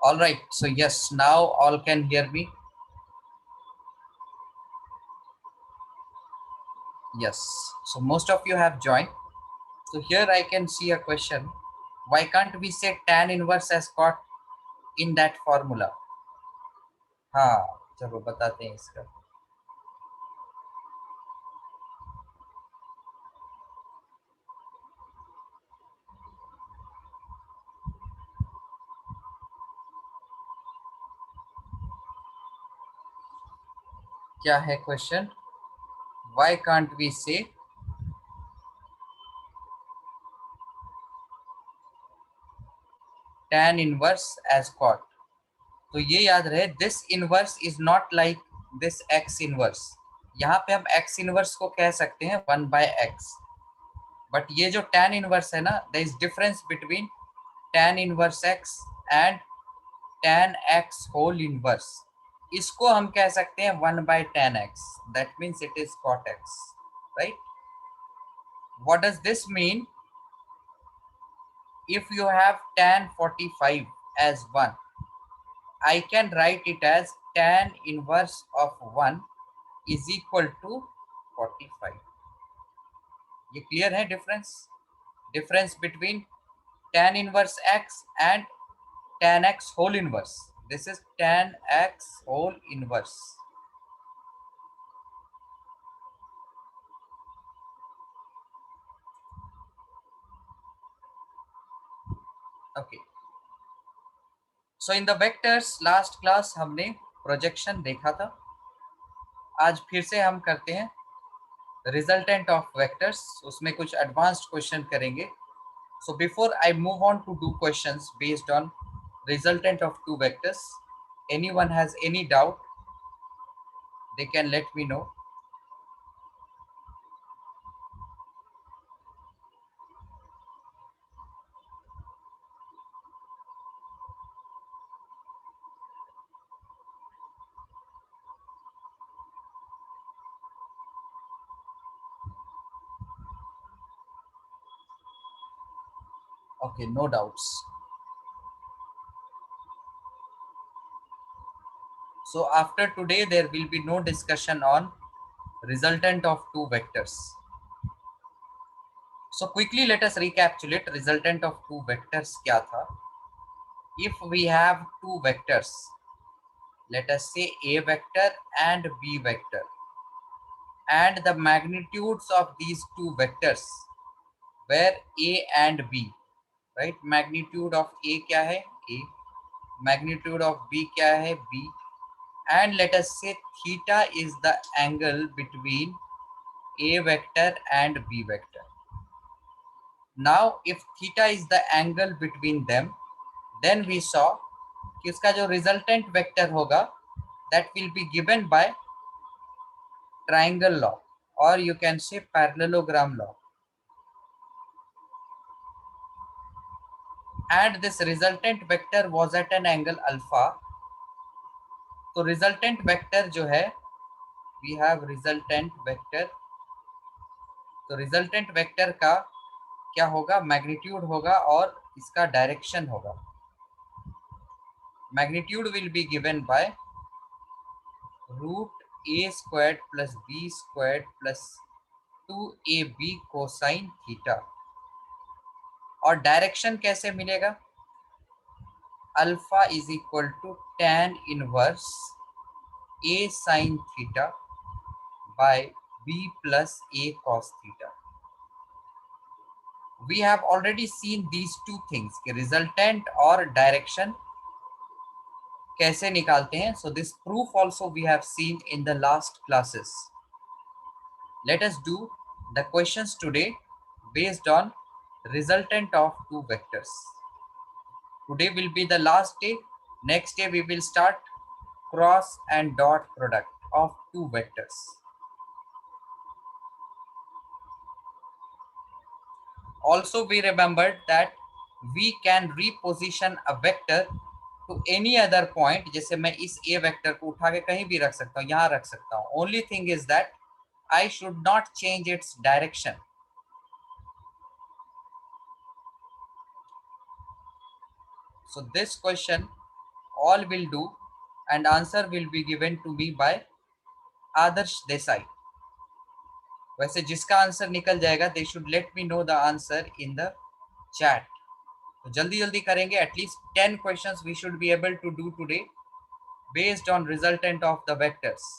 All right. So yes, now all can hear me. Yes. So most of you have joined. So here I can see a question. Why can't we say tan inverse as cot in that formula? हाँ, चलो बताते हैं इसका. क्या है question? Why can't we say tan inverse as cot? तो ये याद रहे, this inverse is not like this x inverse. यहाँ पे हम एक्स इनवर्स को कह सकते हैं 1/x, बट ये जो tan इनवर्स है ना, there is difference between tan inverse x and tan x whole inverse. इसको हम कह सकते हैं 1/tan x. That means it is cot x, right? What does this mean? If you have tan 45 as 1, I can write it as tan inverse of 1 is equal to 45. ये clear है difference? Difference between tan inverse x and tan x whole inverse. This is tan x whole inverse. Okay. So in the vectors last class हमने projection देखा था. आज फिर से हम करते हैं रिजल्टेंट ऑफ वेक्टर्स. उसमें कुछ एडवांस्ड क्वेश्चन करेंगे. So before I move on to do questions based on resultant of two vectors, anyone has any doubt, they can let me know. Okay, no doubts. So after today, there will be no discussion on resultant of two vectors. So quickly let us recapitulate resultant of two vectors क्या था. If we have two vectors, let us say A vector and B vector, and the magnitudes of these two vectors were A and B, right? Magnitude of A क्या है? A. Magnitude of B क्या है? B. And let us say theta is the angle between A vector and B vector. Now if theta is the angle between them, then we saw कि उसका जो resultant vector होगा, that will be given by triangle law, or you can say parallelogram law. And this resultant vector was at an angle alpha. तो resultant vector जो है, we have resultant vector. तो resultant vector का क्या होगा? Magnitude होगा और इसका डायरेक्शन होगा. Magnitude will be given by root a squared plus b squared plus 2ab cosine theta. और डायरेक्शन कैसे मिलेगा? Alpha is equal to tan inverse a sine theta by b plus a cos theta. We have already seen these two things कि resultant और direction कैसे निकालते हैं. So this proof also we have seen in the last classes. Let us do the questions today based on resultant of two vectors. Today will be the last day. Next day we will start cross and dot product of two vectors. Also we remembered that we can reposition a vector to any other point. जैसे मैं इस a vector को उठा के कहीं भी रख सकता हूँ, यहाँ रख सकता हूँ. Only thing is that I should not change its direction. So this question all will do, and answer will be given to me by Adarsh Desai. वैसे जिसका आंसर निकल जाएगा they should let me know the answer in the chat. तो जल्दी जल्दी करेंगे. At least 10 questions we should be able to do today based on resultant of the vectors.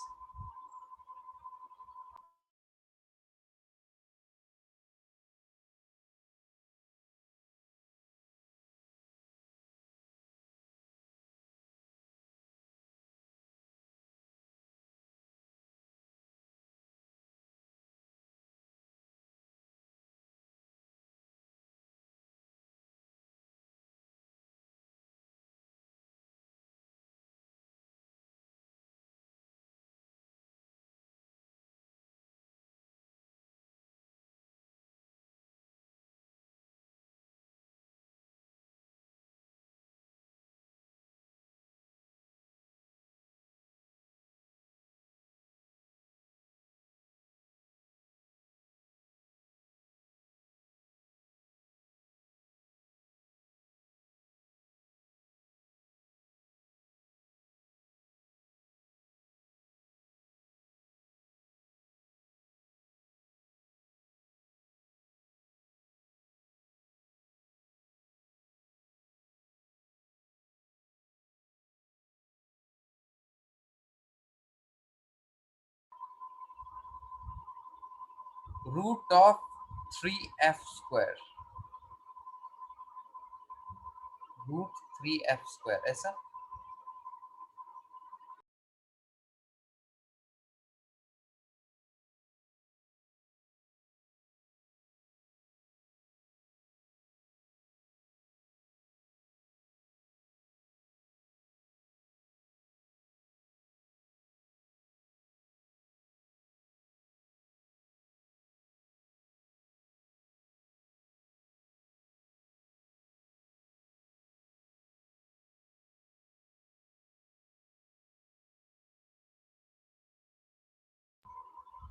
Root of 3f square, root 3f square ऐसा.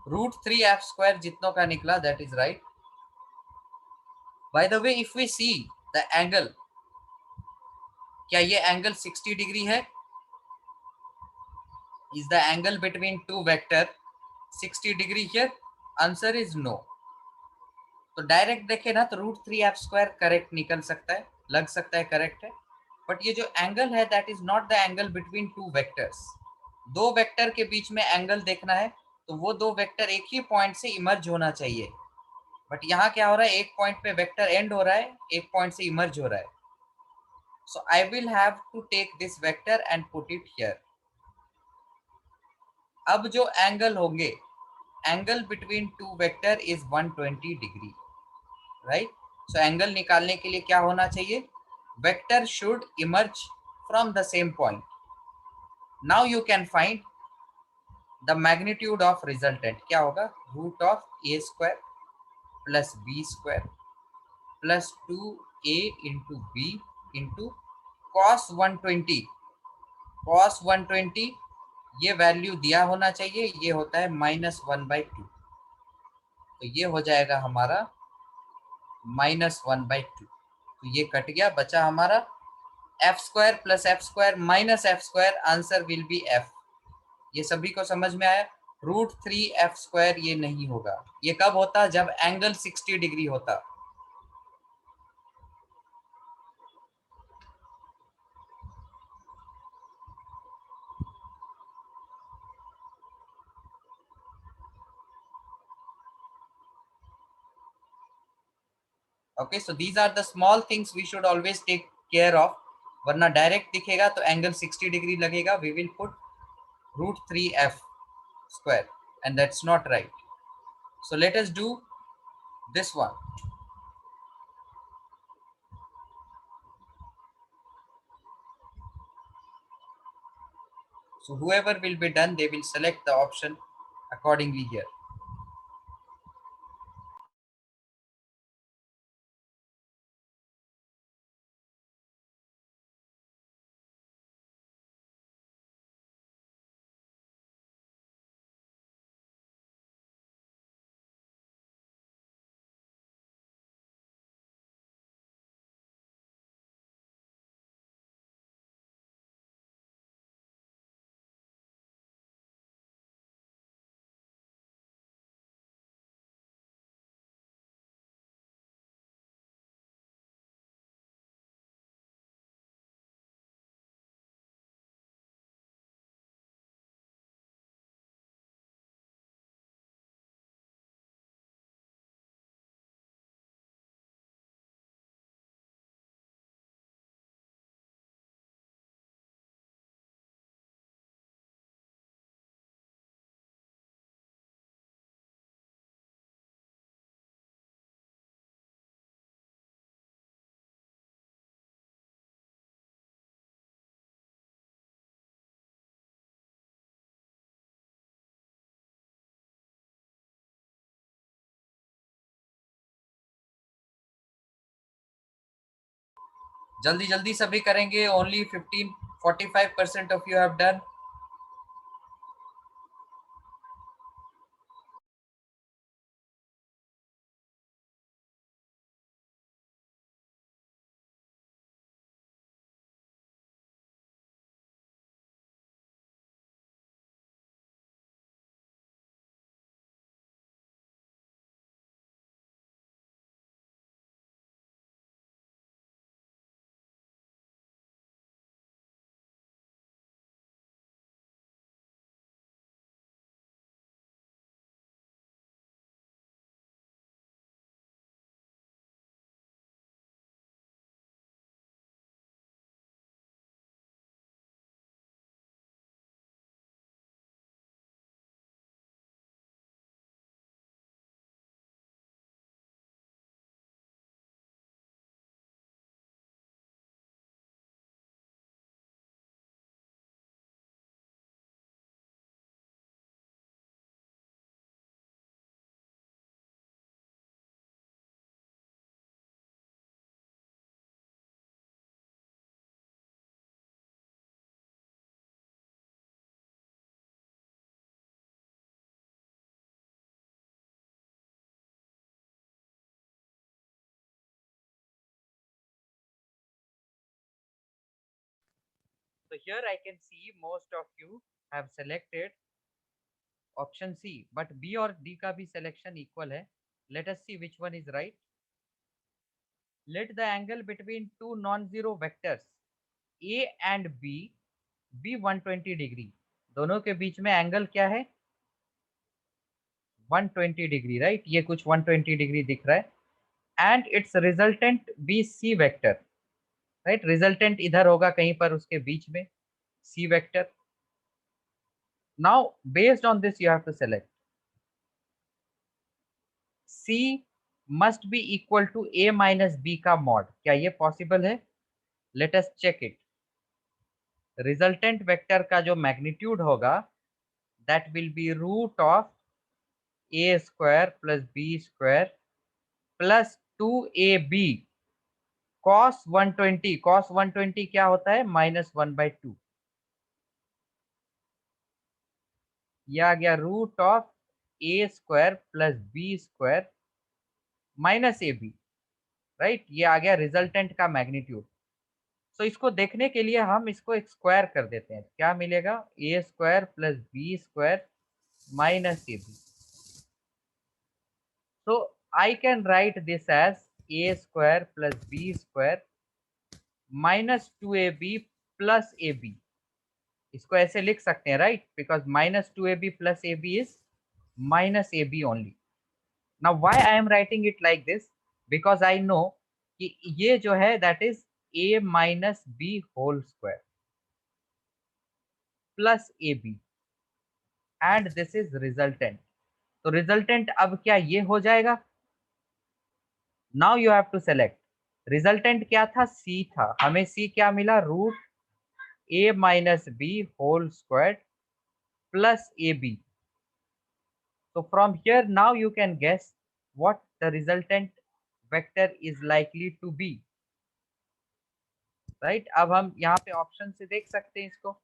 Root 3f square जितनों का निकला that is right. By the way if we see the angle, क्या ये angle 60 degree है? Is the angle between two vector 60 degree here? Answer is no. तो direct देखे ना तो रूट 3f स्क्वायर करेक्ट निकल सकता है, लग सकता है करेक्ट है. बट ये जो एंगल है that is not the angle between two vectors. दो वेक्टर के बीच में एंगल देखना है तो वो दो वेक्टर एक ही पॉइंट से इमर्ज होना चाहिए. बट यहाँ क्या हो रहा है, एक पॉइंट पे वेक्टर एंड हो रहा है, एक पॉइंट से इमर्ज हो रहा है. So I will have to take this vector and put it here. अब जो एंगल होंगे, angle between two vector is 120 degree, right. So angle निकालने के लिए क्या होना चाहिए, vector should emerge from the same point. Now you can find the magnitude of resultant. क्या होगा, root of a square plus b square plus 2a into b into cos 120. Cos 120 ये value दिया होना चाहिए, ये होता है -1/2. तो ये हो जाएगा हमारा -1/2. तो ये कट गया, बचा हमारा F square plus F square minus F square. Answer will be F. ये सभी को समझ में आया. रूट 3f स्क्वायर ये नहीं होगा. ये कब होता, जब एंगल 60 डिग्री होता. Okay, so these are the small things we should always take care of. वरना डायरेक्ट दिखेगा तो एंगल 60 डिग्री लगेगा. We will put root 3f square and that's not right. So let us do this one. So whoever will be done, they will select the option accordingly here. जल्दी जल्दी सभी करेंगे. Only 45% of you have done. So here I can see most of you have selected option C, but B और D का भी selection equal है. Let us see which one is right. Let the angle between two non-zero vectors A and B be 120 degree. दोनों के बीच में angle क्या है? 120 डिग्री, राइट. ये कुछ 120 डिग्री दिख रहा है. And it's resultant b c vector, right. Resultant इधर होगा कहीं पर उसके बीच में, c vector. Now based on this you have to select c must be equal to a minus b का मॉड. क्या ये पॉसिबल है? Let us check it. Resultant vector का जो मैग्नीट्यूड होगा that will be root of a square plus b square plus 2ab cos 120. cos 120 क्या होता है? -1/2. ये आ गया root of a square plus b square minus a b, right. ये आ गया रिजल्टेंट का मैग्नीट्यूड. सो इसको देखने के लिए हम इसको एक स्क्वायर कर देते हैं. क्या मिलेगा? A square plus b square minus a b. So I can write this as a square plus b square minus 2ab plus a b. इसको ऐसे लिख सकते हैं, right, because -2ab plus a b is -ab only. Now why I am writing it like this? Because I know कि ये जो है that is a minus b whole square plus ab and this is resultant. तो resultant अब क्या ये हो जाएगा? Now you have to select. Resultant क्या था? c था. हमें c क्या मिला? Root a minus b whole squared plus ab. So from here now you can guess what the resultant vector is likely to be. Right. अब हम यहाँ पे ऑप्शन से देख सकते हैं इसको.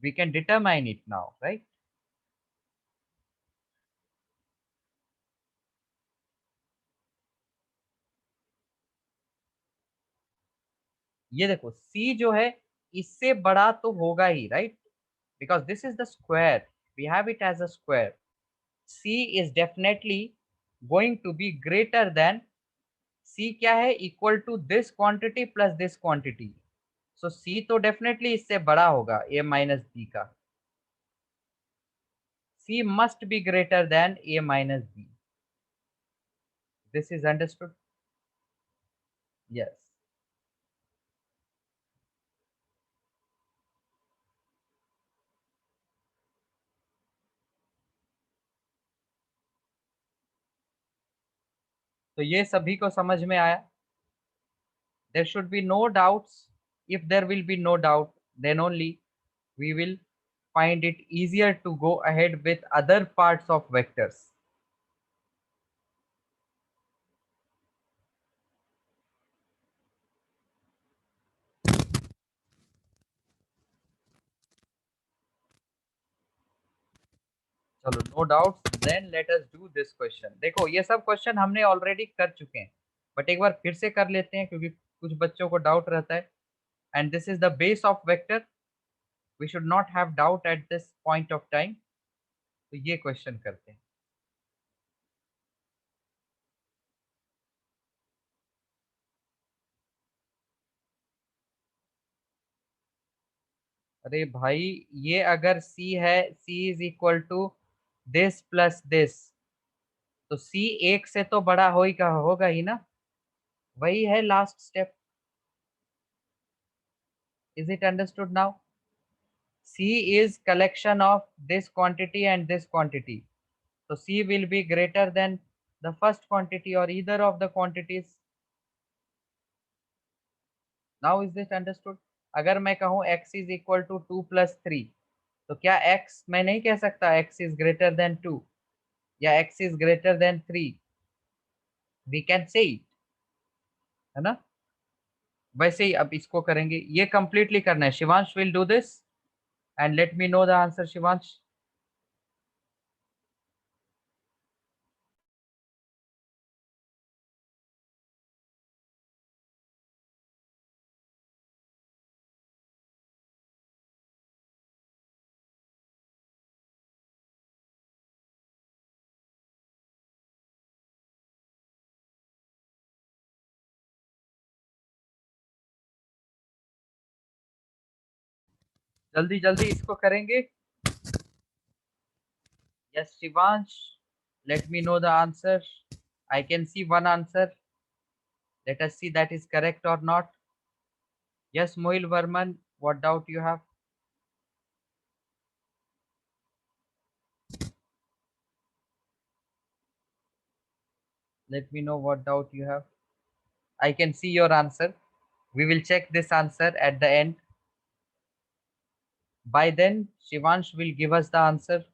We can determine it now, right? ये देखो c जो है इससे बड़ा तो होगा ही, right, because this is the square. We have it as a square. c is definitely going to be greater than c क्या है? Equal to this quantity plus this quantity. So c तो डेफिनेटली इससे बड़ा होगा a minus b का. c must be greater than a minus b. This is understood? Yes. तो ये सभी को समझ में आया? There should be no doubts. If there will be no doubt, then only we will find it easier to go ahead with other parts of vectors. चलो, no doubt, then let us do this question. देखो, ये सब question हमने already कर चुके हैं, but एक बार फिर से कर लेते हैं क्योंकि कुछ बच्चों को डाउट रहता है. And this is the base of vector. We should not have doubt at this point of time. तो ये क्वेश्चन करते हैं. अरे भाई, ये अगर c है, c is equal to this plus this, तो c एक से तो बड़ा होगा ही ना. वही है last step. Is it understood now? c is collection of this quantity and this quantity. So c will be greater than the first quantity or either of the quantities. Now is this understood? अगर मैं कहूँ x is equal to 2 + 3, तो क्या x मैं नहीं कह सकता x is greater than 2 या x is greater than 3? We can say it, है ना. वैसे ही अब इसको करेंगे. ये कंप्लीटली करना है. Shivansh will do this and let me know the answer. Shivansh. जल्दी जल्दी इसको करेंगे. Yes, Shivansh, let me know the answer. I can see one answer. Let us see that is correct or not. Yes, Mohil Varman, what doubt you have? Let me know what doubt you have. I can see your answer. We will check this answer at the end. By then, Shivansh will give us the answer.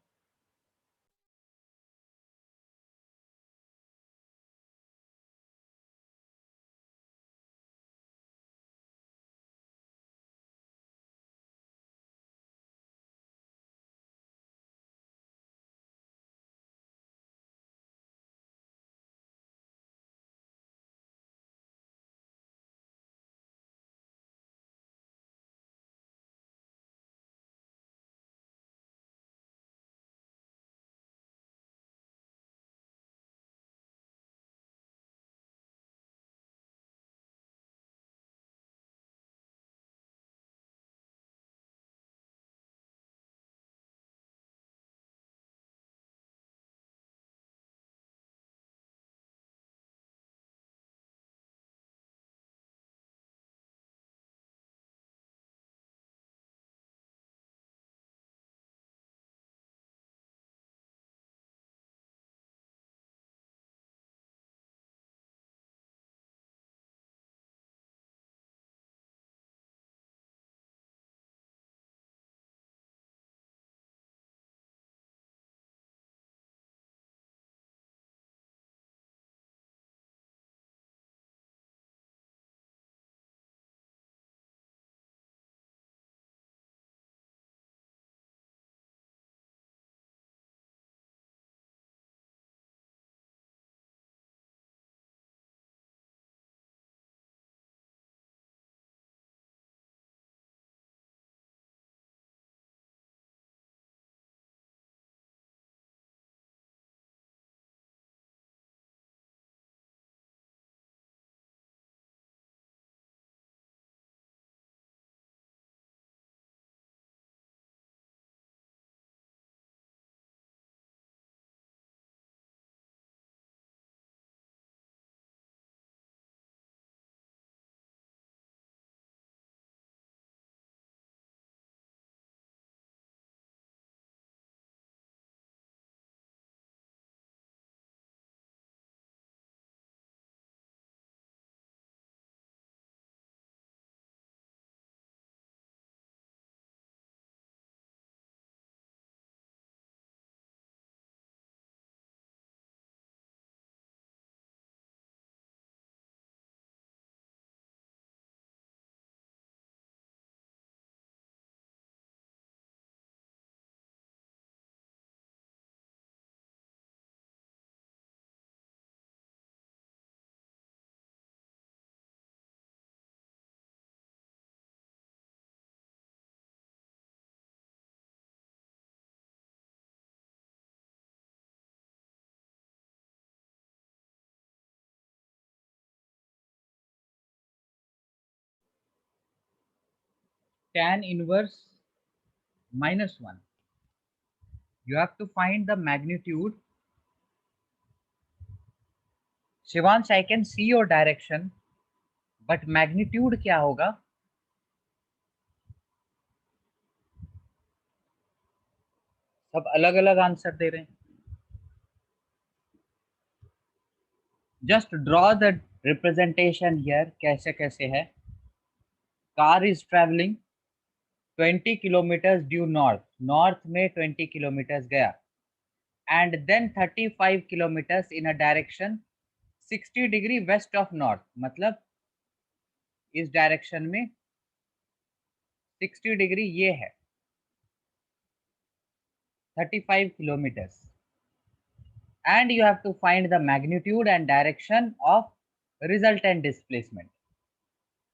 tan inverse -1. You have to find the magnitude. Shivansh, I can see your direction, but magnitude क्या होगा? सब अलग अलग answer दे रहे हैं. Just draw the representation here. कैसे कैसे है? Car is traveling 20 kilometers due north. North में 20 kilometers गया. And then 35 kilometers in a direction 60 degree west of north. मतलब इस डायरेक्शन में 60 डिग्री ये है, 35 kilometers. And you have to find the magnitude and direction of resultant displacement.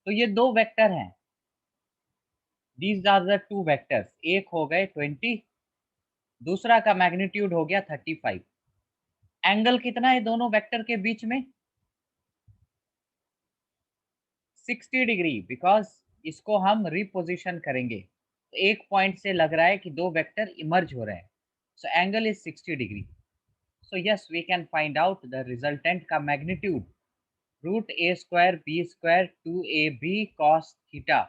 तो ये दो वेक्टर हैं. These are the two vectors. एक हो गए 20, दूसरा का मैग्नीट्यूड हो गया 35. एंगल कितना है दोनों वेक्टर के बीच में? 60 डिग्री, बिकॉज इसको हम रिपोजिशन करेंगे. तो एक पॉइंट से लग रहा है कि दो वेक्टर इमर्ज हो रहे हैं. So angle is 60 degree. So yes, we can find out the resultant का magnitude. Root a square b square 2ab cos theta.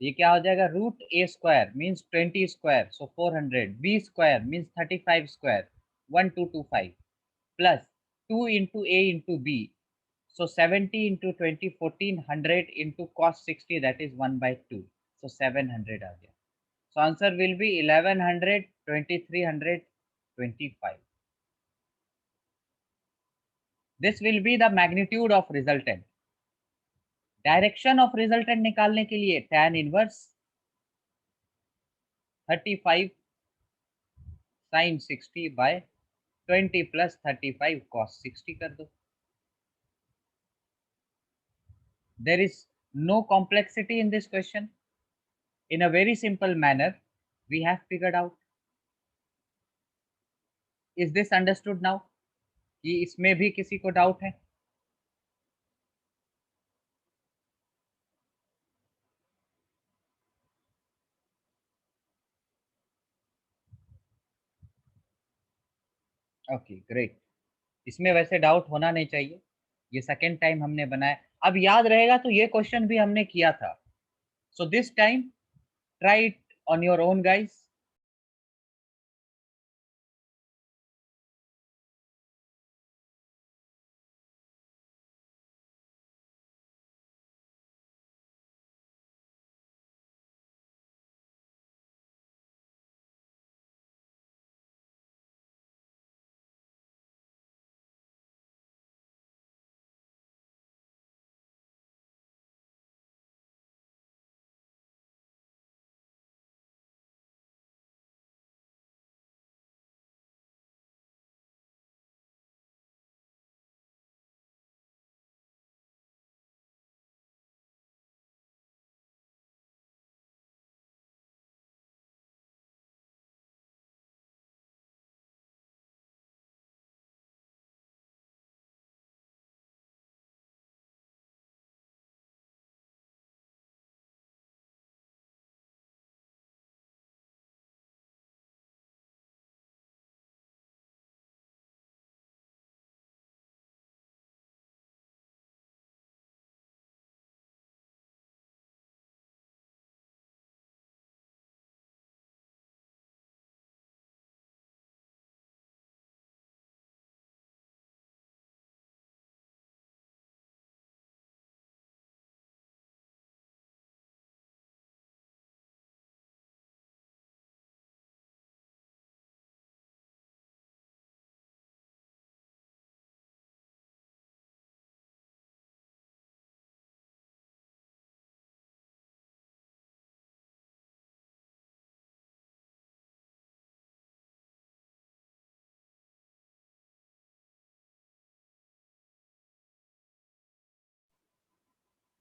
ये क्या हो जाएगा? Root a square means 20 square, so 400. B square means 35 square, 1225, plus 2 into a into b, so 70 into 20 1400 into cos 60, that is 1 by 2, so 700 आ गया. So answer will be 1100 2300 25. This will be the magnitude of resultant. Direction of resultant निकालने के लिए tan inverse 35 sin 60 by 20 plus 35 cos 60 कर दो. There is no complexity in this question. In a very simple manner, we have figured out. Is this understood now? कि इसमें भी किसी को डाउट है? Okay great. इसमें वैसे डाउट होना नहीं चाहिए. ये सेकेंड टाइम हमने बनाया. अब याद रहेगा तो ये क्वेश्चन भी हमने किया था. So this time try it on your own guys.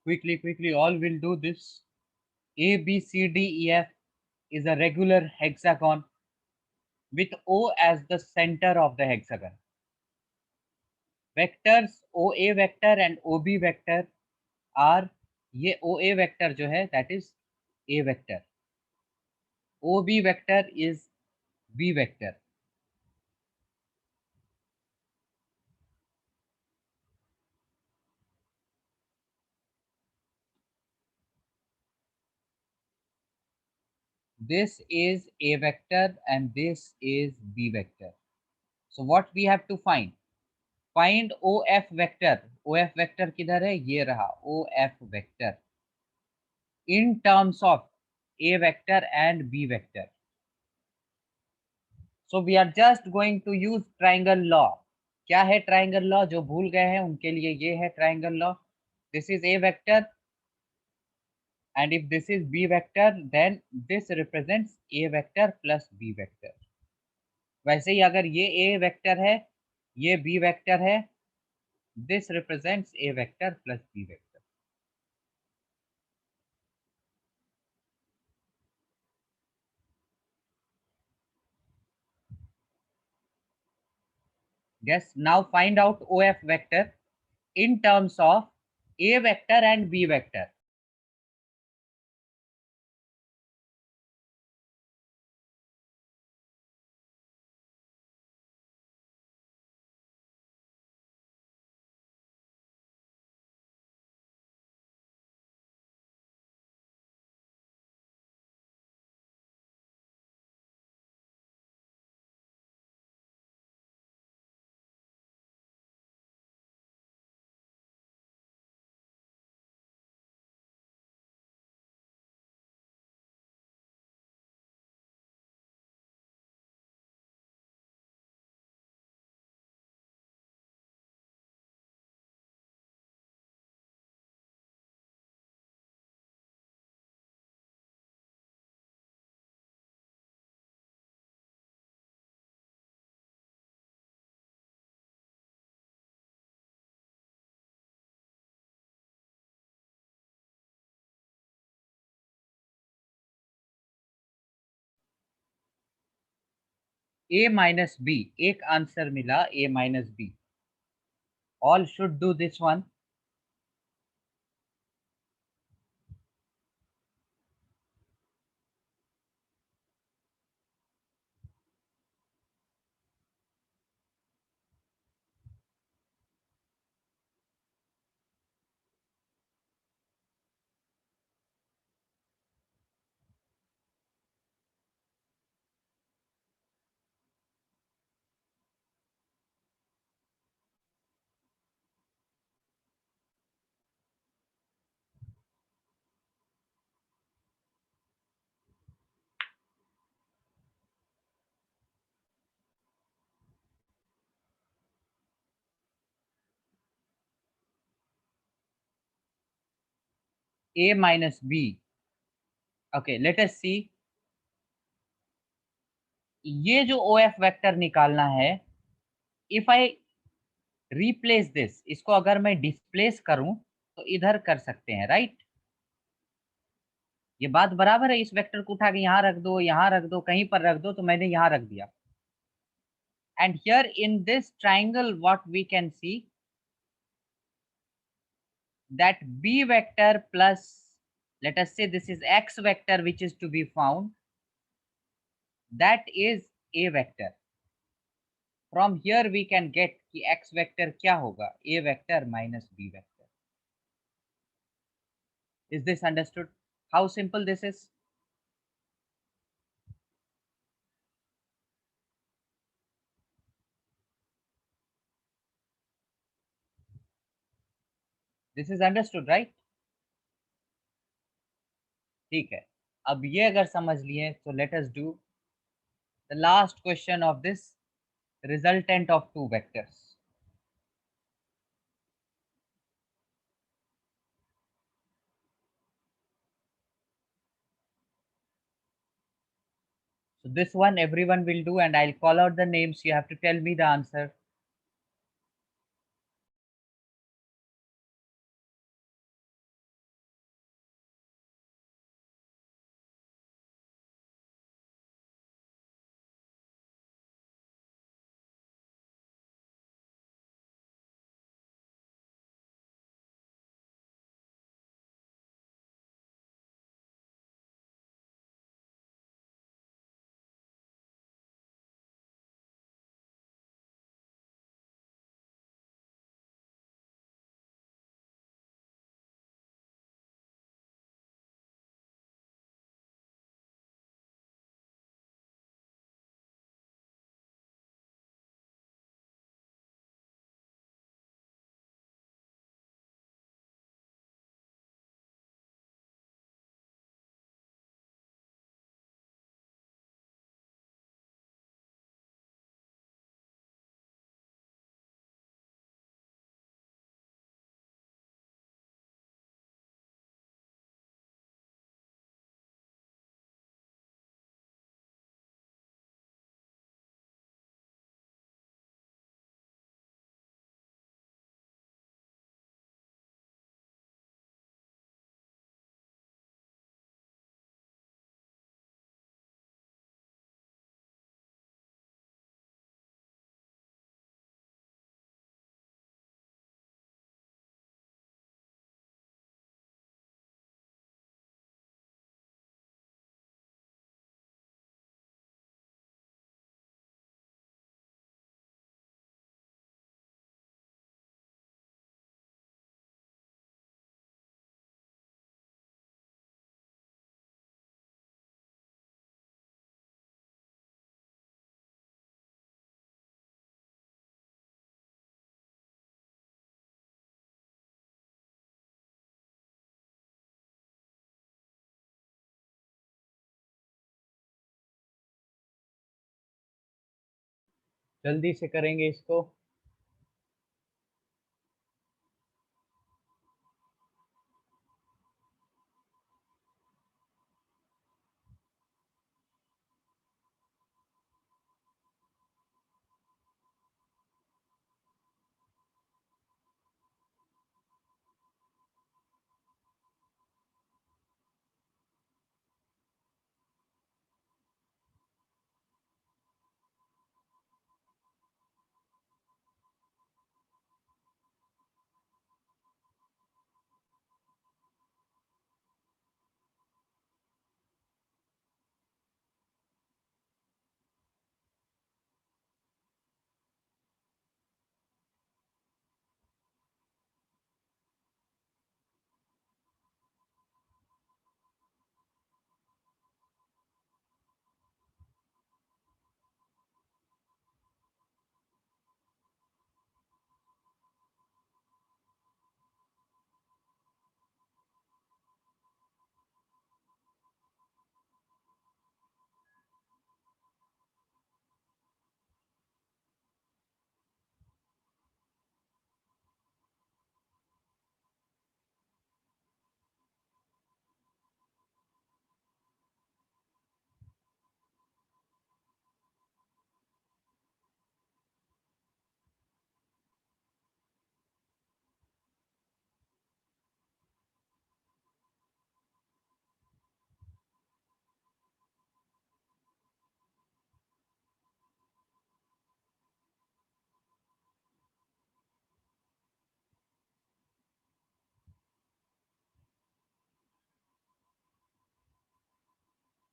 Quickly, all will do this. A, B, C, D, E, F is a regular hexagon with O as the center of the hexagon. Vectors OA vector and OB vector are ये ओ ए vector जो है that is a vector, o b vector is b vector. This is a vector and this is b vector. So what we have to find? Find OF vector. OF vector किधर है? ये रहा OF vector in terms of A vector and B vector. So we are just going to use triangle law. क्या है triangle law? जो भूल गए हैं उनके लिए ये है triangle law. This is A vector and if this is B vector then this represents A vector plus B vector. वैसे ही अगर ये A vector है, ये B vector है, this represents A vector plus B vector. Yes, now find out OF vector in terms of A vector and B vector. A minus B, एक answer मिला A minus B. All should do this one. A minus B. Okay, let us see. ये जो OF vector निकालना है, if I replace this, इसको अगर मैं displace करूं तो इधर कर सकते हैं, राइट? ये बात बराबर है. इस वेक्टर को उठा के यहाँ रख दो, यहाँ रख दो, कहीं पर रख दो, तो मैंने यहाँ रख दिया. And here in this triangle, what we can see that B vector plus, let us say this is X vector which is to be found, that is A vector. From here we can get कि X vector क्या होगा? A vector minus B vector. Is this understood? How simple this is? This is understood, right? ठीक है. अब ये अगर समझ लिए तो let us do the last question of this resultant of two vectors. So this one everyone will do and I'll call out the names. You have to tell me the answer. जल्दी से करेंगे इसको।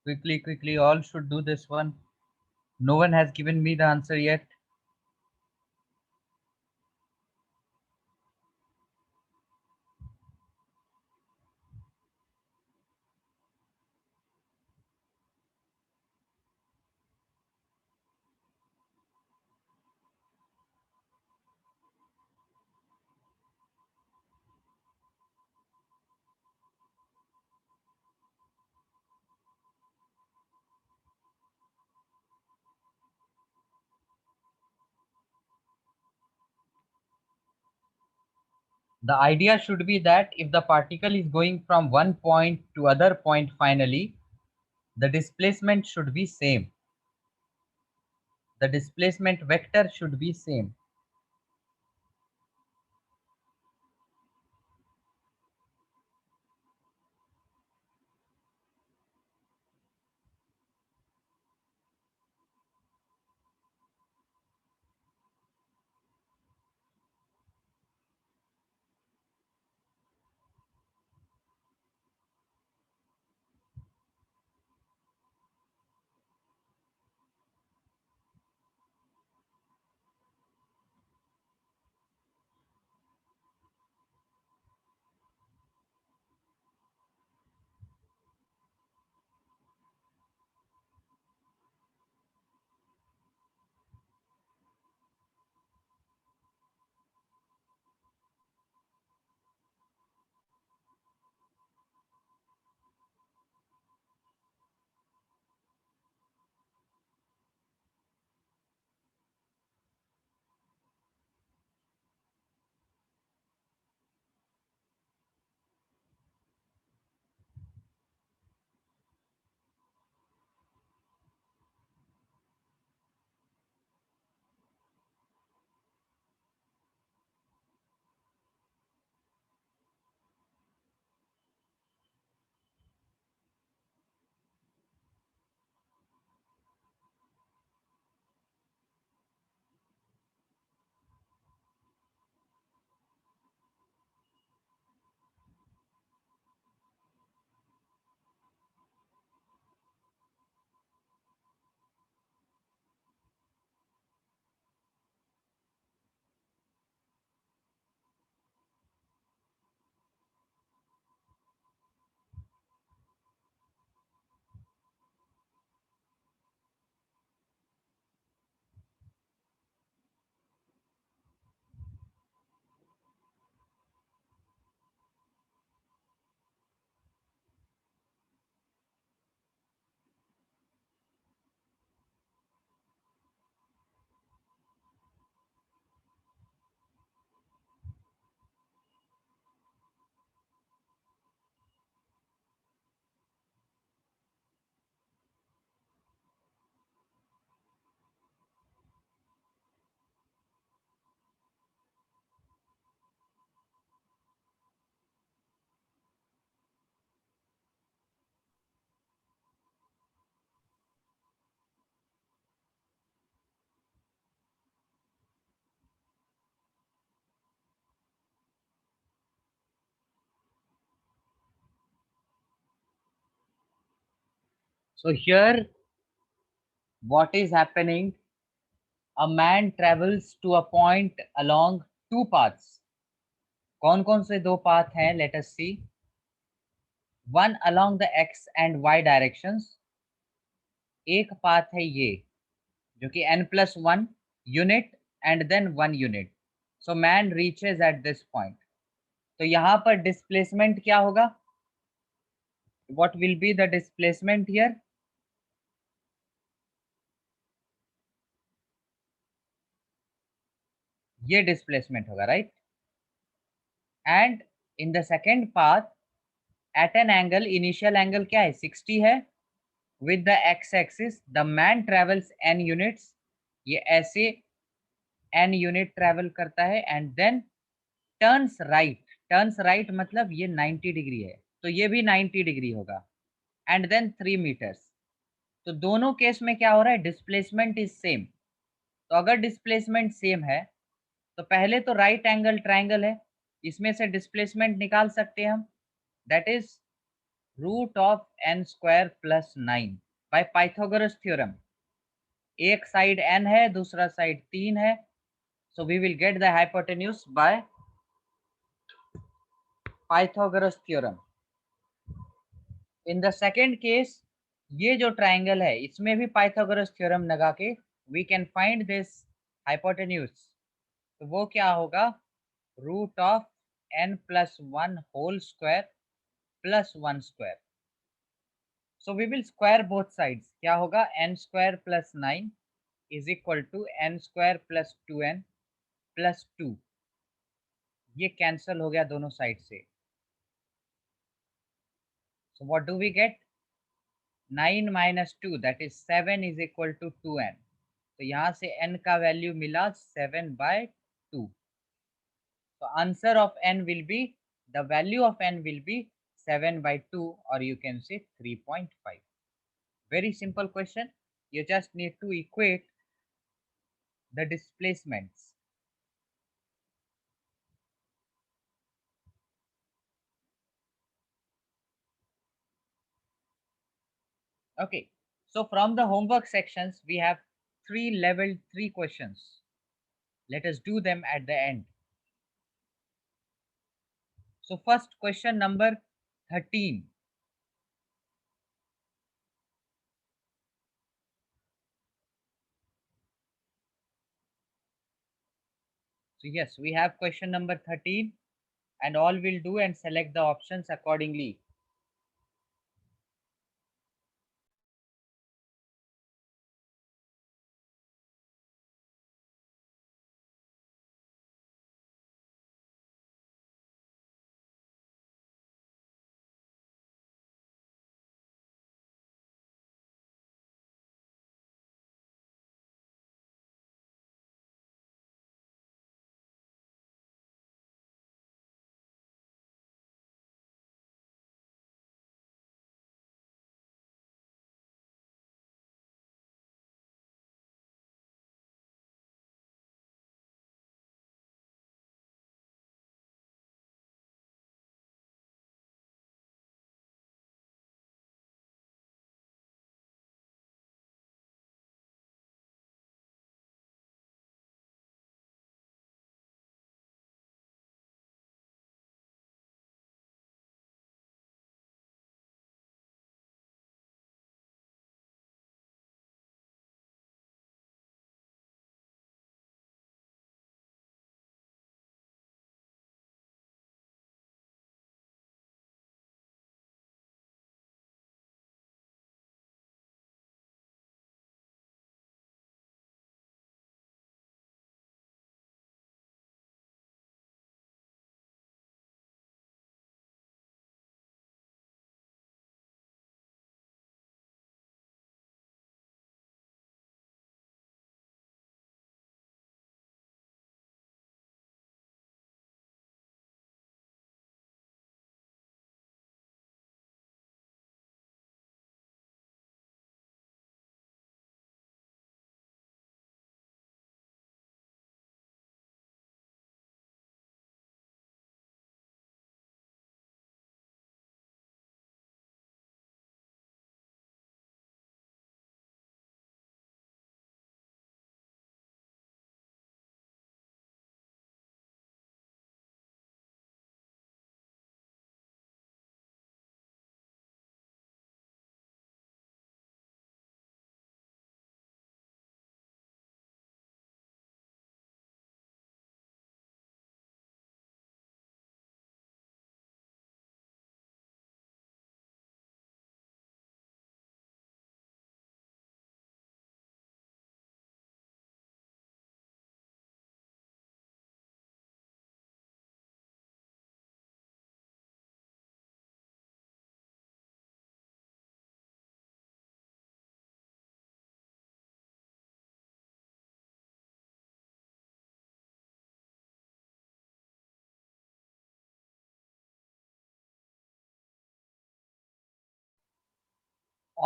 Quickly, quickly, all should do this one. No one has given me the answer yet. The idea should be that if the particle is going from one point to other point finally, the displacement should be same. The displacement vector should be same. So here what is happening, a man travels to a point along two paths. कौन कौन से दो path हैं? Let us see. One along the x and y directions. एक पाथ है ये जो कि n+1 unit and then 1 unit. So man reaches at this point. तो यहाँ पर डिस्प्लेसमेंट क्या होगा? What will be the displacement here? ये डिस्प्लेसमेंट होगा, right? And in the second path at an angle, initial angle क्या है? 60 है. With the x axis the man travels n units. ये ऐसे n यूनिट ट्रेवल करता है and then turns right. Turns right मतलब ये 90 डिग्री है, तो ये भी 90 डिग्री होगा. And then 3 metres. तो दोनों केस में क्या हो रहा है? Displacement is same. तो अगर डिस्प्लेसमेंट सेम है तो पहले तो राइट एंगल ट्राइंगल है, इसमें से डिस्प्लेसमेंट निकाल सकते हैं हम. That is root of n square plus 9 by Pythagoras theorem. एक साइड n है, दूसरा साइड 3 है. So we will get the hypotenuse by Pythagoras theorem. In the second case ये जो ट्राइंगल है इसमें भी पाइथागोरस थ्योरम लगा के we can find this hypotenuse. तो वो क्या होगा? Root of n+1 whole square plus 1 square. So we will square both sides. क्या होगा? n square plus 9 is equal to n square plus 2n plus 2. ये cancel हो गया दोनों साइड से. So what do we get? 9 minus 2 that is 7 is equal to 2n. तो यहाँ से n का वैल्यू मिला 7/2. So answer of n will be, the value of n will be 7/2, or you can say 3.5. Very simple question. You just need to equate the displacements. Okay. So from the homework sections, we have three level 3 questions. Let us do them at the end. So first question number 13. So yes, we have question number 13 and all will do and select the options accordingly.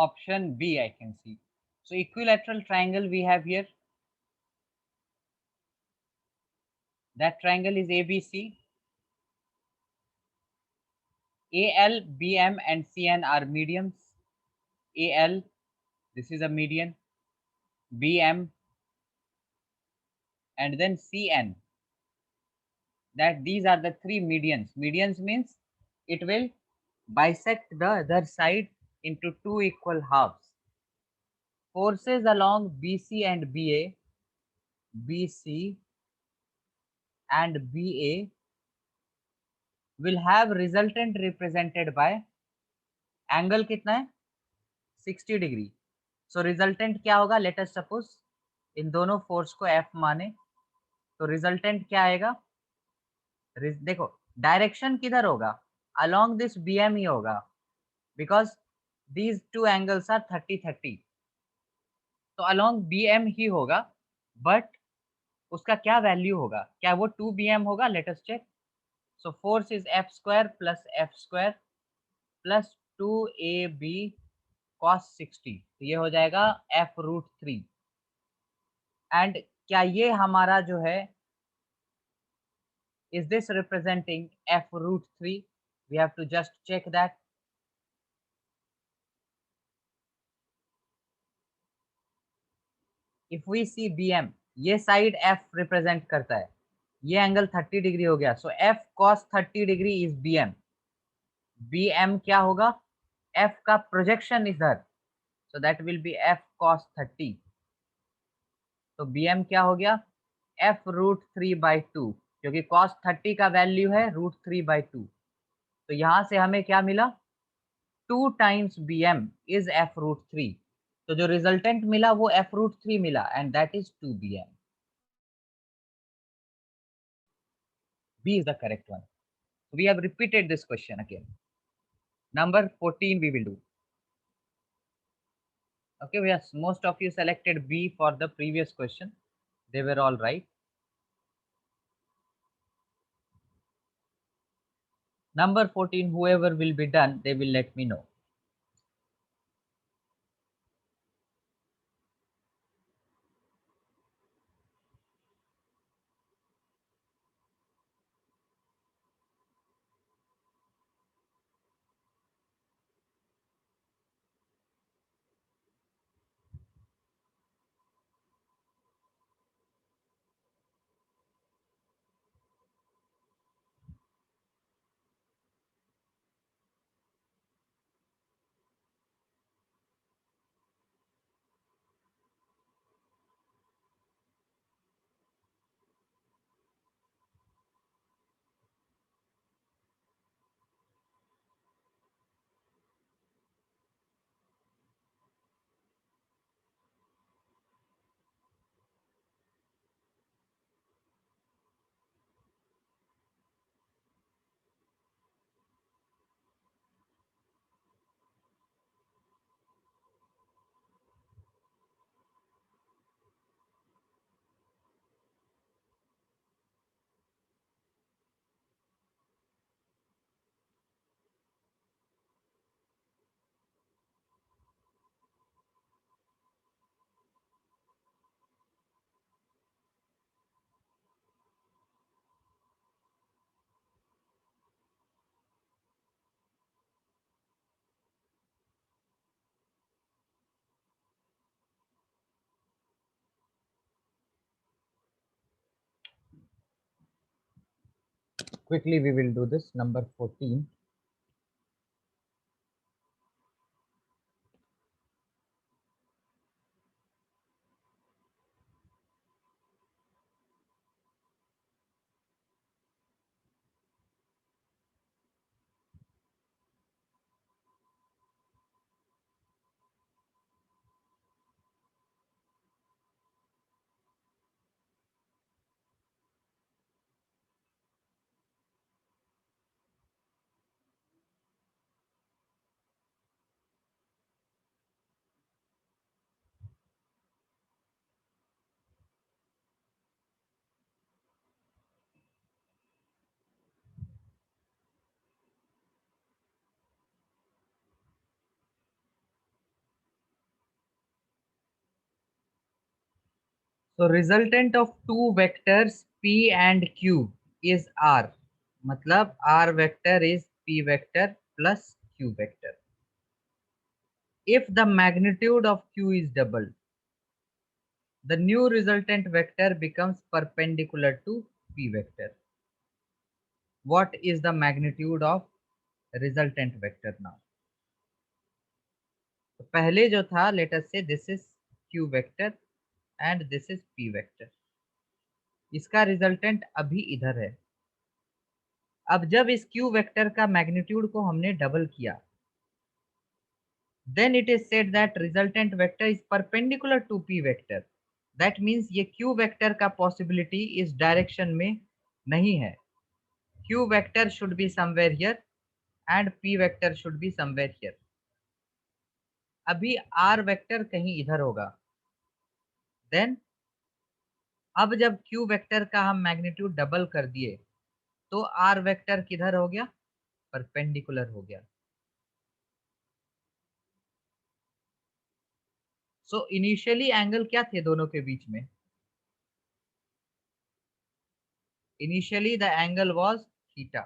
Option B I can see. So equilateral triangle we have here. That triangle is ABC. AL, BM and CN are medians. AL, this is a median. BM and then CN. That these are the three medians. Medians means it will bisect the other side into two equal halves. Forces along BC and BA, BC and BA will have resultant represented by angle कितना है 60 degree. So resultant क्या होगा? Let us suppose in दोनों force को F माने, तो resultant क्या आएगा? देखो डायरेक्शन किधर होगा? अलोंग दिस बीएम ही होगा, because these two angles are 30-30, तो अलोंग बीएम ही होगा. बट उसका क्या वैल्यू होगा? क्या वो 2 bm होगा? Let us check. So force is F square plus F square plus 2ab cos 60, तो ये हो जाएगा f√3. एंड क्या ये हमारा जो है, is this representing f√3? We have to just check that. If we see bm, ये साइड f रिप्रेजेंट करता है, ये एंगल 30 डिग्री हो गया, सो f cos 30 degree is bm. bm क्या होगा? f का प्रोजेक्शन इधर, so that will B f cos 30. तो bm क्या हो गया? f√3/2, क्योंकि cos 30 का वैल्यू है √3/2. तो यहां से हमें क्या मिला? 2 टाइम्स bm इज f√3. तो जो रिजल्टेंट मिला वो f√3 मिला, and that is 2 bm. B is the correct one. We have repeated this question again. Number 14 we will do. Okay, yes, most of you selected B for the previous question. They were all right. Number 14, whoever will be done, they will let me know. Quickly we will do this. Number 14. So resultant of two vectors P and Q is R. मतलब R vector is P vector plus Q vector. If the magnitude of Q is double, the new resultant vector becomes perpendicular to P vector. What is the magnitude of resultant vector now? तो पहले जो था, let us say this is Q vector and this is P vector. इसका resultant अभी इधर है. अब जब इस Q वेक्टर का मैग्नीट्यूड को हमने डबल किया, then it is said that resultant vector is perpendicular to P vector. That means ये Q वेक्टर का पॉसिबिलिटी इस डायरेक्शन में नहीं है. Q vector should be somewhere here and P vector should be somewhere here. अभी R vector कहीं इधर होगा. Then अब जब Q वेक्टर का हम मैग्नीट्यूड डबल कर दिए, तो R वेक्टर किधर हो गया? परपेंडिकुलर हो गया. सो इनिशियली एंगल क्या थे दोनों के बीच में? Initially the angle was theta.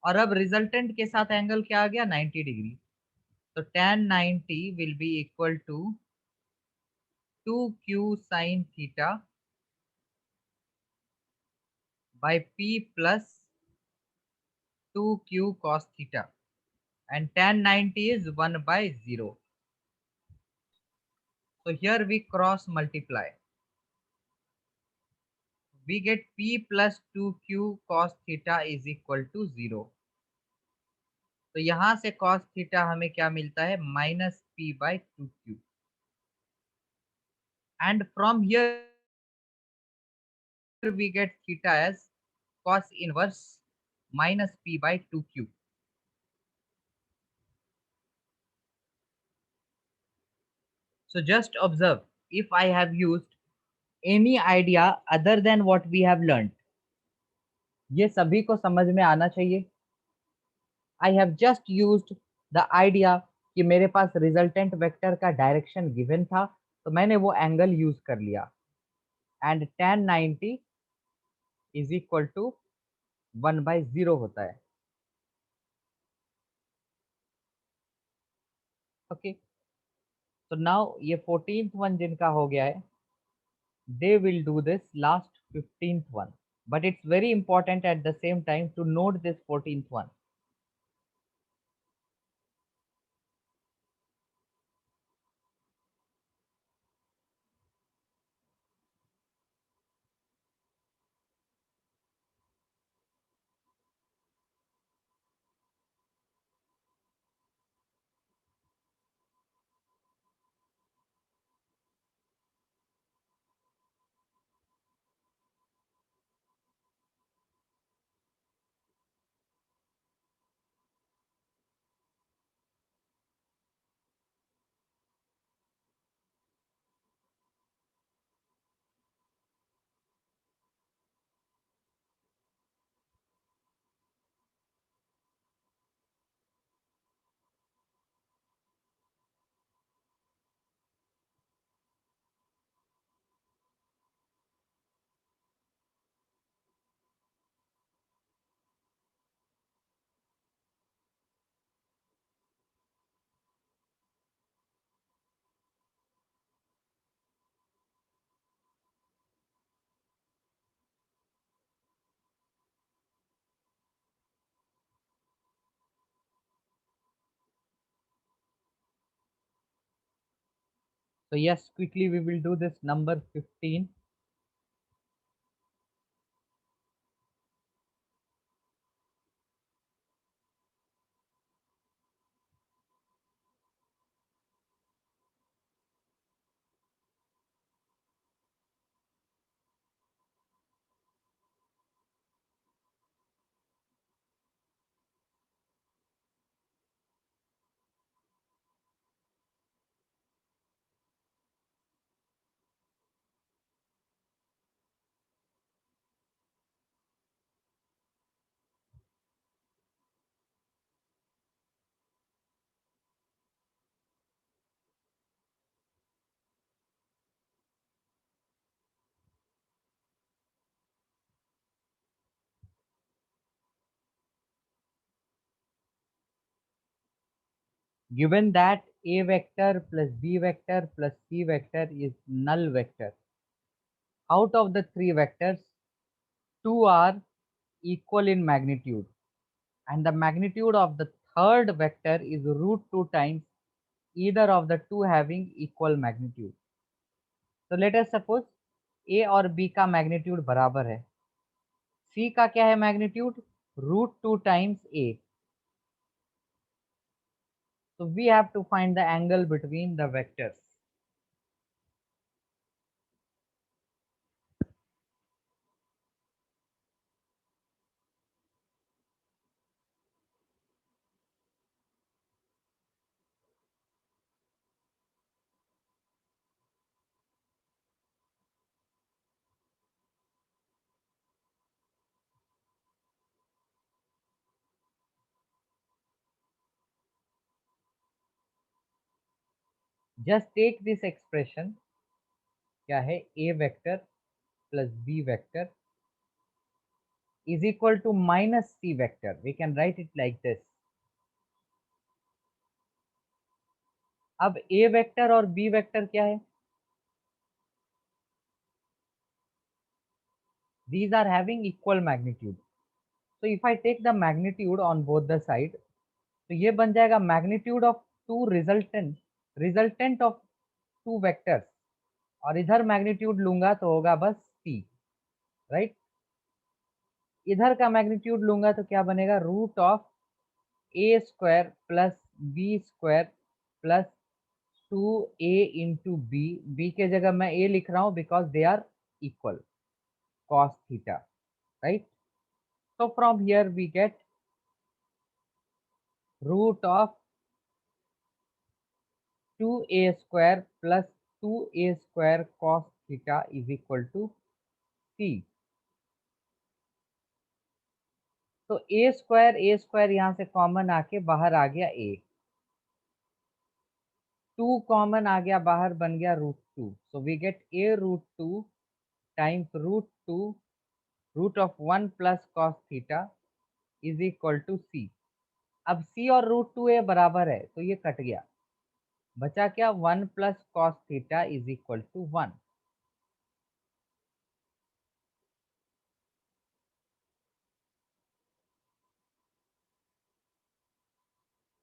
और अब रिजल्टेंट के साथ एंगल क्या आ गया? 90 डिग्री. तो tan 90 will be equal to 2q sin theta by p plus 2q cos theta, and tan 90 is 1 by 0. So here we cross multiply. We get p plus 2q cos theta is equal to 0. तो यहां से cos theta हमें क्या मिलता है? Minus P by 2q. And from here we get theta as cos inverse minus p by 2q. So just observe, if I have used any idea other than what we have learned, ये सभी को समझ में आना चाहिए. I have just used the idea कि मेरे पास रिजल्टेंट वेक्टर का डायरेक्शन गिवन था, तो मैंने वो एंगल यूज कर लिया. And tan 90 is equal to 1/0 होता है. ओके, तो नाउ ये 14th वन जिनका हो गया है, they will do this last 15th one, but it's very important at the same time to note this 14th one. So yes, quickly we will do this number 15. given that a vector plus b vector plus c vector is null vector, out of the three vectors, two are equal in magnitude, and the magnitude of the third vector is root 2 times either of the two having equal magnitude. So let us suppose a और b का magnitude बराबर है, c का क्या है magnitude, root 2 times a. So we have to find the angle between the vectors. Just take this expression, क्या है, a vector plus b vector is equal to minus c vector. We can write it like this. अब a vector और b vector क्या है, these are having equal magnitude. So if I take the magnitude on both the side, तो ये बन जाएगा magnitude of two resultant of two vectors, और इधर magnitude लूंगा तो होगा बस c, राइट. इधर का magnitude लूंगा तो क्या बनेगा, root of a square plus b square plus 2a into b. B के जगह मैं a लिख रहा हूं because they are equal, cos theta, right? So from here we get root of 2a square plus 2a square cos theta is equal to c. तो a square यहां से common आके बाहर आ गया a, 2 कॉमन आ गया बाहर, बन गया root 2. So we get a root 2 times root 2 root of 1 plus cos theta is equal to c. अब c और रूट 2a बराबर है तो ये कट गया, बचा क्या, 1 plus cos theta is equal to 1.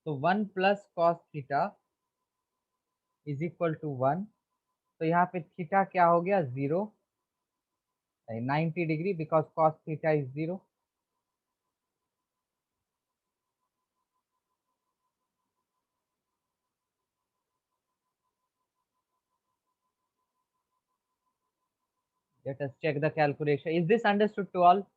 तो 1 plus cos theta is equal to 1. तो यहाँ पे थीटा क्या हो गया, 0, 90 degree, because cos theta is 0. Let us check the calculation. Is this understood to all?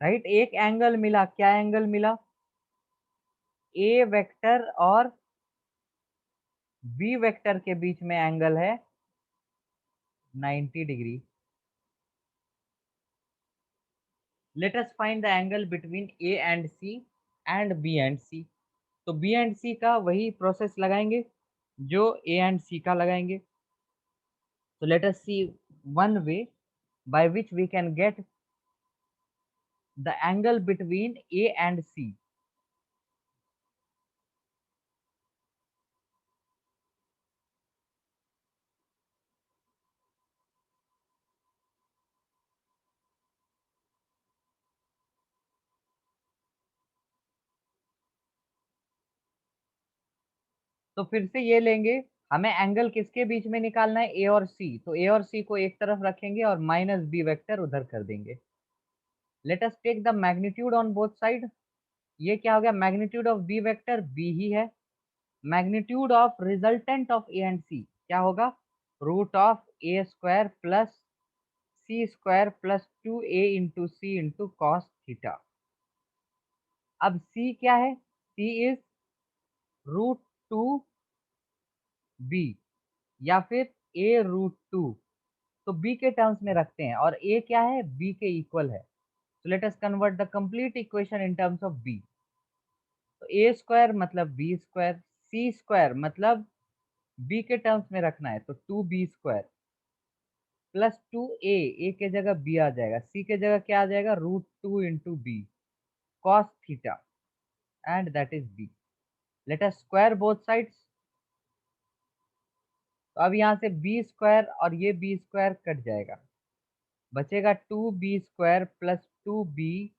Right, एक एंगल मिला, क्या एंगल मिला, ए वेक्टर और बी वेक्टर के बीच में एंगल है 90 degree. Let us find the angle between a and c and b and c. तो बी एंड सी का वही प्रोसेस लगाएंगे जो ए एंड सी का लगाएंगे. So let us see one way by which we can get the angle between A and C. तो फिर से ये लेंगे, हमें एंगल किसके बीच में निकालना है, ए और सी. तो ए और सी को एक तरफ रखेंगे और माइनस बी वेक्टर उधर कर देंगे. Let us take the magnitude on both side. ये क्या हो गया, magnitude of b vector b ही है, magnitude of resultant of a and c क्या होगा, root of a square plus c square plus 2a into c into cos theta. अब c क्या है, c इज रूट 2 b, या फिर a root two, तो b के टर्म्स में रखते हैं और a क्या है, b के इक्वल है। So let us convert the complete equation in terms of b. तो a स्क्वायर मतलब b स्क्वायर, c स्क्वायर मतलब b के टर्म्स में रखना है तो 2b स्क्वायर प्लस 2a के जगह b आ जाएगा, c के जगह क्या आ जाएगा, root two into b cos theta, and that is b. Let us square both sides. तो अब यहाँ से b स्क्वायर और ये b स्क्वायर कट जाएगा, बचेगा 2b square plus 2b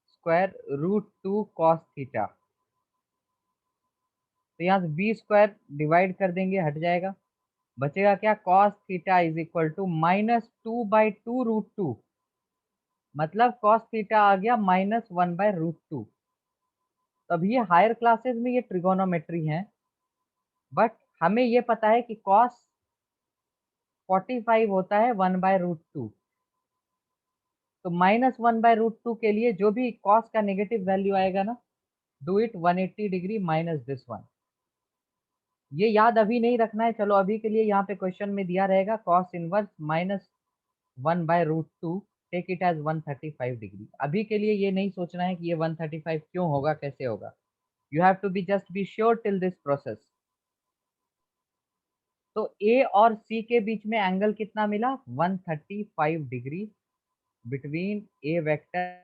square root two cos theta. तो यहाँ से बी स्क्वायर डिवाइड कर देंगे, हट जाएगा, बचेगा क्या, cos theta is equal to -2/2 root two, मतलब कॉस थीटा आ गया -1/√2। तब ये हायर क्लासेस में ये ट्रिगोनोमेट्री है, बट हमें ये पता है कि कॉस 45 होता है 1/√2। तो -1/√2 के लिए जो भी कॉस का नेगेटिव वैल्यू आएगा ना, do it 180 degree minus this one. ये याद अभी नहीं रखना है, चलो अभी के लिए यहाँ पे क्वेश्चन में दिया रहेगा cos inverse -1/√2, take it as 135 degree. अभी के लिए ये नहीं सोचना है कि ये 135 क्यों होगा, कैसे होगा। You have to be just be sure till this process. तो ए और सी के बीच में एंगल कितना मिला, 135 degree between A vector.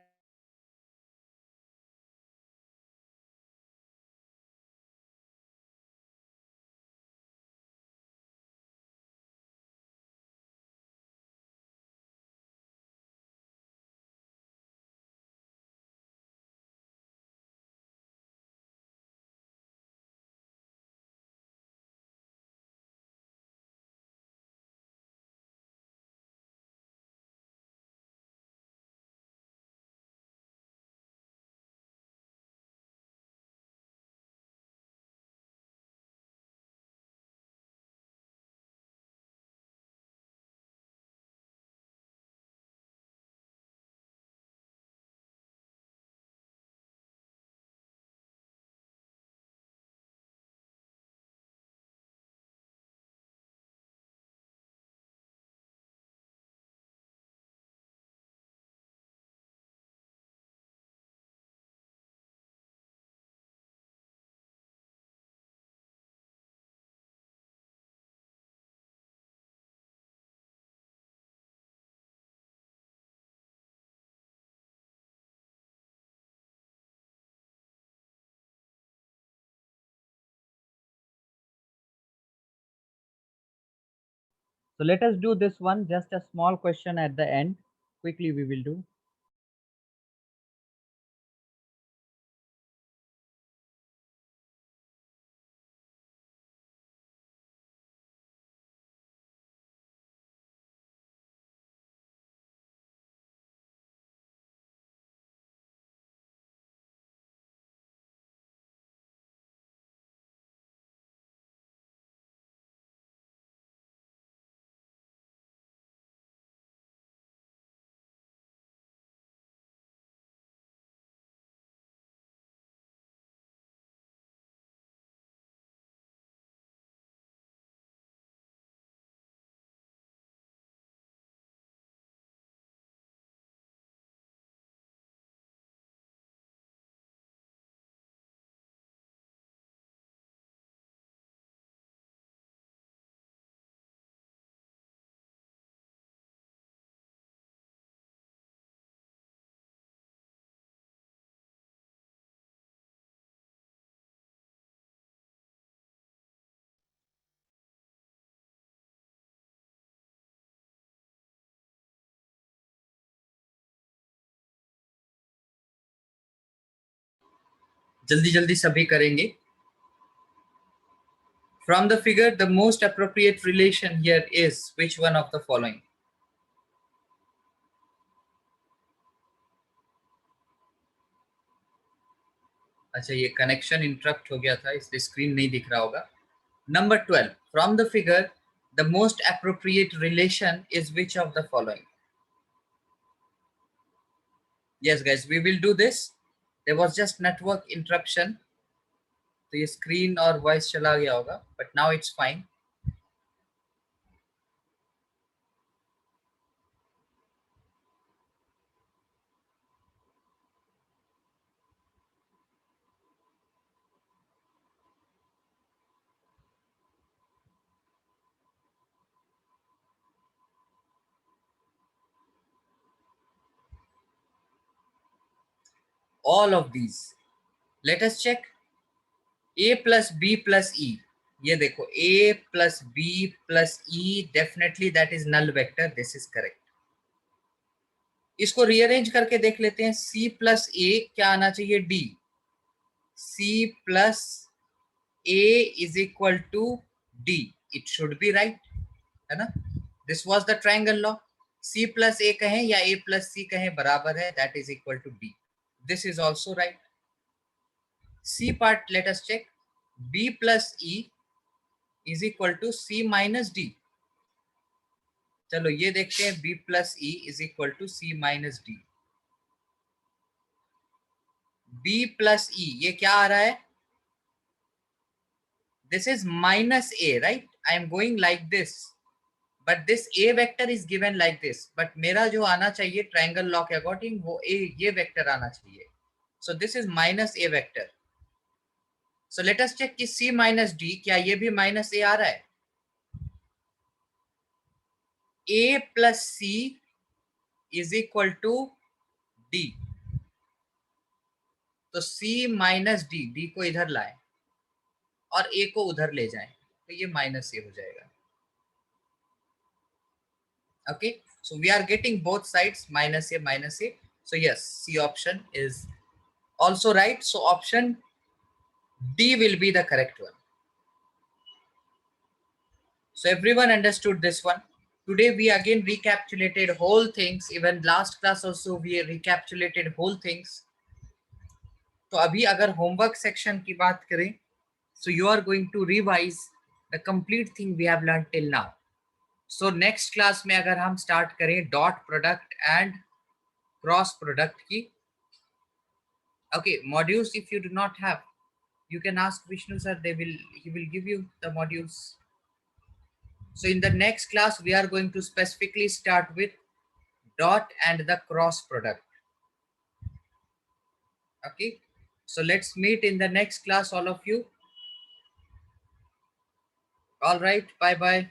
So let us do this one, just a small question at the end, quickly we will do. जल्दी जल्दी सभी करेंगे। From the figure, the most appropriate relation here is which one of the following? अच्छा, ये connection interrupt हो गया था, इसलिए स्क्रीन नहीं दिख रहा होगा। Number 12. From the figure, the most appropriate relation is which of the following? Yes, guys, we will do this. There was just network interruption, तो ये स्क्रीन और वॉइस चला गया होगा, but now it's fine. all of these. Let us check. A plus B plus E, ये देखो A plus B plus E, definitely that is null vector, this is correct. इसको rearrange करके देख लेते हैं. C plus A क्या आना चाहिए? D. C plus A is equal to D, it should be right, है ना? This was the triangle law. C plus A कहें या A plus C कहें बराबर है, that is equal to D. This is also right. C part let us check. B plus E is equal to C minus D. चलो ये देखते हैं. B plus E is equal to C minus D. B plus E ये क्या आ रहा है? This is minus A, right? I am going like this, but this A vector is given like this. But मेरा जो आना चाहिए triangle law के according वो A ये vector आना चाहिए. So this is minus A vector. So let us check कि C minus D क्या ये भी minus A आ रहा है? A plus C is equal to D. तो C minus D, D को इधर लाएं और A को उधर ले जाएं, तो ये minus A हो जाएगा. Okay, so we are getting both sides minus A minus A. So yes, C option is also right. So option D will be the correct one. So everyone understood this one. Today we again recapitulated whole things. Even last class also we recapitulated whole things. तो अभी अगर homework section की बात करें, so you are going to revise the complete thing we have learned till now. So next class में अगर हम start करें dot product and cross product की. Okay, modules if you do not have, you can ask Vishnu sir, he will give you the modules. So in the next class we are going to specifically start with dot and the cross product. Okay, so let's meet in the next class all of you. All right, bye bye.